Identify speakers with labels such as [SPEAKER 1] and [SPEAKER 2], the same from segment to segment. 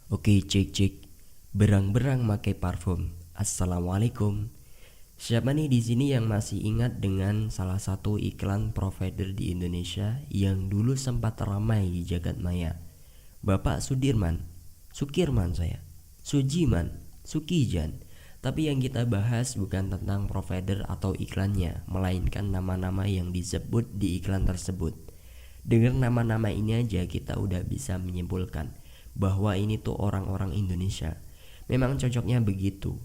[SPEAKER 1] Oke, cek cek. Berang-berang makai parfum. Assalamualaikum. Siapa nih di sini yang masih ingat dengan salah satu iklan provider di Indonesia yang dulu sempat ramai di jagat maya? Bapak Sudirman, Sukirman saya, Sujiman, Sukijan. Tapi yang kita bahas bukan tentang provider atau iklannya, melainkan nama-nama yang disebut di iklan tersebut. Dengar nama-nama ini aja kita udah bisa menyimpulkan bahwa ini tuh orang-orang Indonesia. Memang cocoknya begitu.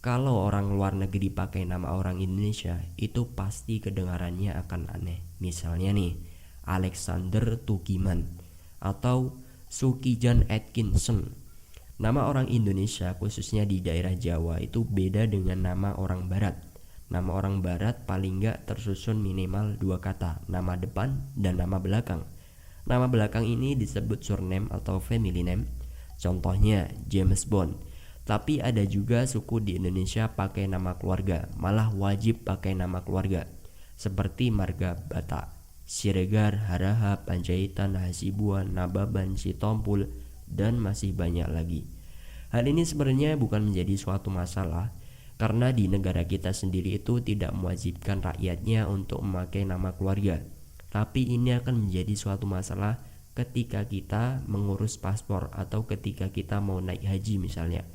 [SPEAKER 1] Kalau orang luar negeri pakai nama orang Indonesia, itu pasti kedengarannya akan aneh. Misalnya nih, Alexander Tukiman atau Sukijan Atkinson. Nama orang Indonesia khususnya di daerah Jawa itu beda dengan nama orang Barat. Nama orang Barat paling gak tersusun minimal 2 kata, nama depan dan nama belakang. Nama belakang ini disebut surname atau family name. Contohnya James Bond. Tapi ada juga suku di Indonesia pakai nama keluarga, malah wajib pakai nama keluarga. Seperti marga Batak, Siregar, Harahap, Panjaitan, Hasibuan, Nababan, Sitompul, dan masih banyak lagi. Hal ini sebenarnya bukan menjadi suatu masalah, karena di negara kita sendiri itu tidak mewajibkan rakyatnya untuk memakai nama keluarga. Tapi ini akan menjadi suatu masalah ketika kita mengurus paspor atau ketika kita mau naik haji misalnya.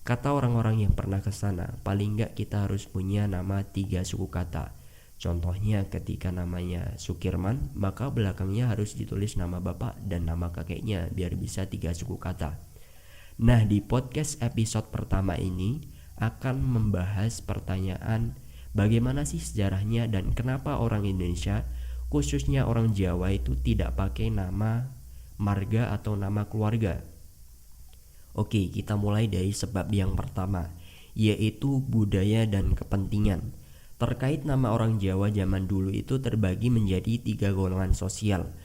[SPEAKER 1] Kata orang-orang yang pernah ke sana, paling enggak kita harus punya nama 3 suku kata. Contohnya ketika namanya Sukirman, maka belakangnya harus ditulis nama bapak dan nama kakeknya biar bisa 3 suku kata. Nah, di podcast episode pertama ini akan membahas pertanyaan bagaimana sih sejarahnya dan kenapa orang Indonesia, khususnya orang Jawa itu tidak pakai nama marga atau nama keluarga. Oke, kita mulai dari sebab yang pertama, yaitu budaya dan kepentingan. Terkait nama orang Jawa zaman dulu itu terbagi menjadi 3 golongan sosial.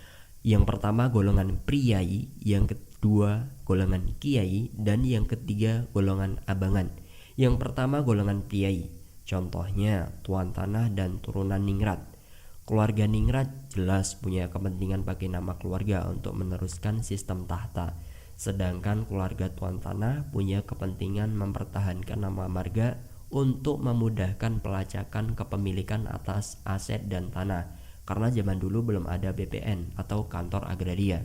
[SPEAKER 1] Yang pertama golongan priai, yang kedua golongan kiai, dan yang ketiga golongan abangan. Yang pertama golongan priai, contohnya tuan tanah dan turunan ningrat. Keluarga ningrat jelas punya kepentingan pakai nama keluarga untuk meneruskan sistem tahta. Sedangkan keluarga tuan tanah punya kepentingan mempertahankan nama marga untuk memudahkan pelacakan kepemilikan atas aset dan tanah, karena zaman dulu belum ada BPN atau kantor agraria.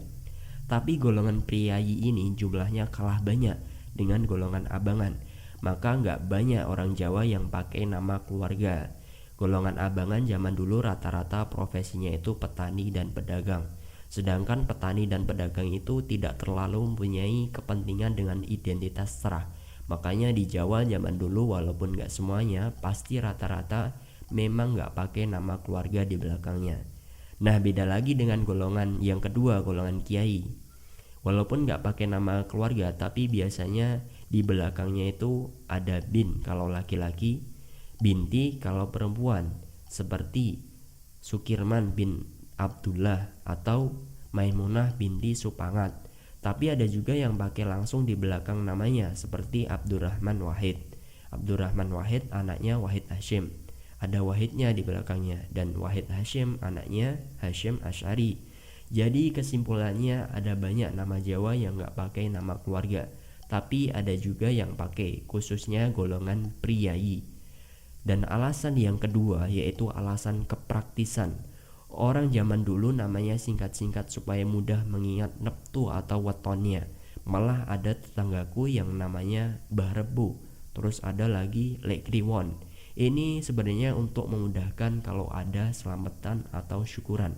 [SPEAKER 1] Tapi golongan priai ini jumlahnya kalah banyak dengan golongan abangan, maka nggak banyak orang Jawa yang pakai nama keluarga. Golongan abangan zaman dulu rata-rata profesinya itu petani dan pedagang. Sedangkan petani dan pedagang itu tidak terlalu mempunyai kepentingan dengan identitas cerah. Makanya di Jawa zaman dulu walaupun gak semuanya, pasti rata-rata memang gak pakai nama keluarga di belakangnya. Nah, beda lagi dengan golongan yang kedua, golongan kiai. Walaupun gak pakai nama keluarga, tapi biasanya di belakangnya itu ada bin kalau laki-laki, binti kalau perempuan, seperti Sukirman bin Abdullah atau Maimunah binti Supangat. Tapi ada juga yang pakai langsung di belakang namanya seperti Abdurrahman Wahid. Abdurrahman Wahid anaknya Wahid Hashim, ada Wahidnya di belakangnya, dan Wahid Hashim anaknya Hashim Asy'ari. Jadi kesimpulannya ada banyak nama Jawa yang gak pakai nama keluarga, tapi ada juga yang pakai, khususnya golongan priai. Dan alasan yang kedua yaitu alasan kepraktisan. Orang zaman dulu namanya singkat-singkat supaya mudah mengingat neptu atau wetonnya. Malah ada tetanggaku yang namanya Mbah Rebu. Terus ada lagi Lek Kliwon. Ini sebenarnya untuk memudahkan kalau ada selamatan atau syukuran.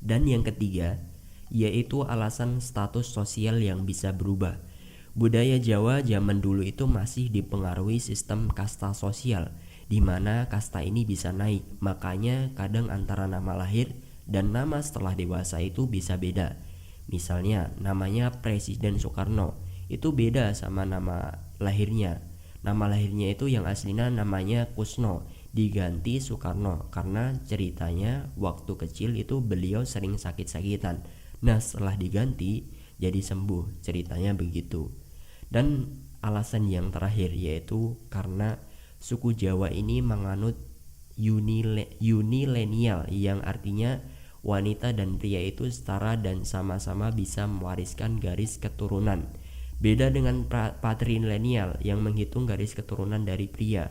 [SPEAKER 1] Dan yang ketiga yaitu alasan status sosial yang bisa berubah. Budaya Jawa zaman dulu itu masih dipengaruhi sistem kasta sosial, di mana kasta ini bisa naik. Makanya kadang antara nama lahir dan nama setelah dewasa itu bisa beda. Misalnya namanya Presiden Soekarno itu beda sama nama lahirnya. Nama lahirnya itu yang aslinya namanya Kusno, diganti Soekarno karena ceritanya waktu kecil itu beliau sering sakit-sakitan. Nah, setelah diganti jadi sembuh, ceritanya begitu. Dan alasan yang terakhir yaitu karena suku Jawa ini menganut unilenial, yang artinya wanita dan pria itu setara dan sama-sama bisa mewariskan garis keturunan. Beda dengan patrilineal yang menghitung garis keturunan dari pria.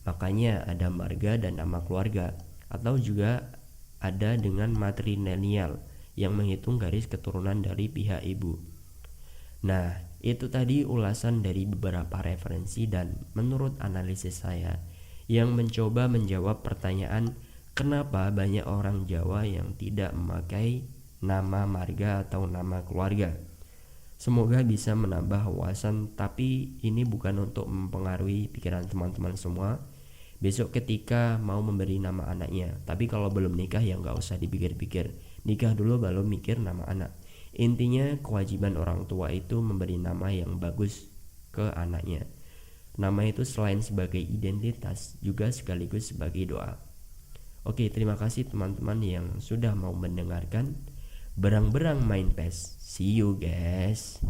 [SPEAKER 1] Makanya ada marga dan nama keluarga. Atau juga ada dengan matrilineal yang menghitung garis keturunan dari pihak ibu. Nah, itu tadi ulasan dari beberapa referensi dan menurut analisis saya yang mencoba menjawab pertanyaan kenapa banyak orang Jawa yang tidak memakai nama marga atau nama keluarga. Semoga bisa menambah wawasan, tapi ini bukan untuk mempengaruhi pikiran teman-teman semua. Besok ketika mau memberi nama anaknya, tapi kalau belum nikah ya nggak usah dipikir-pikir. Nikah dulu baru mikir nama anak. Intinya kewajiban orang tua itu memberi nama yang bagus ke anaknya. Nama itu selain sebagai identitas juga sekaligus sebagai doa. Oke, terima kasih teman-teman yang sudah mau mendengarkan. Berang-berang main PES. See you guys.